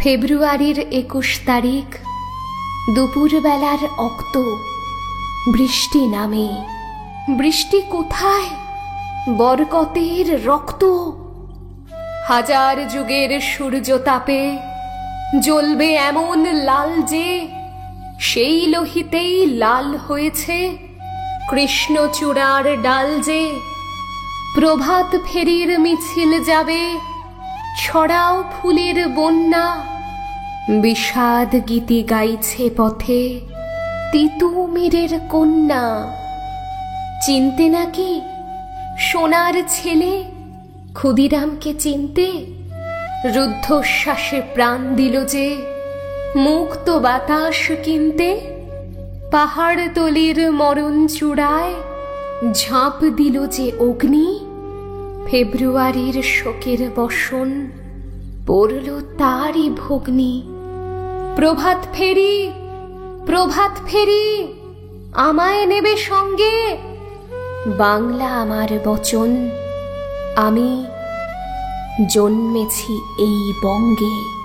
ফেব্রুয়ারির ২১ তারিখ দুপুরবেলার অক্ত বৃষ্টি নামে। বৃষ্টি কোথায়? বরকতের রক্ত। হাজার যুগের সূর্যতাপে জ্বলবে এমন লাল যে সেই লোহিতেই লাল হয়েছে কৃষ্ণচূড়ার ডাল যে। প্রভাত ফেরির মিছিল যাবে, ছড়াও ফুলের বন্যা। বিষাদ গীতি গাইছে পথে তিতুমিরের কন্যা। চিনতে নাকি সোনার ছেলে ক্ষুদিরামকে চিনতে? রুদ্ধশ্বাসে প্রাণ দিল যে মুক্ত বাতাস কিনতে। পাহাড়তলির মরণ চূড়ায় ঝাঁপ দিল যে অগ্নি। ফেব্রুয়ারির শোকের বসন পড়ল তারই ভগ্নি। প্রভাত ফেরি, প্রভাত ফেরি, আমায় নেবে সঙ্গে। বাংলা আমার বচন, আমি জন্মেছি এই বঙ্গে।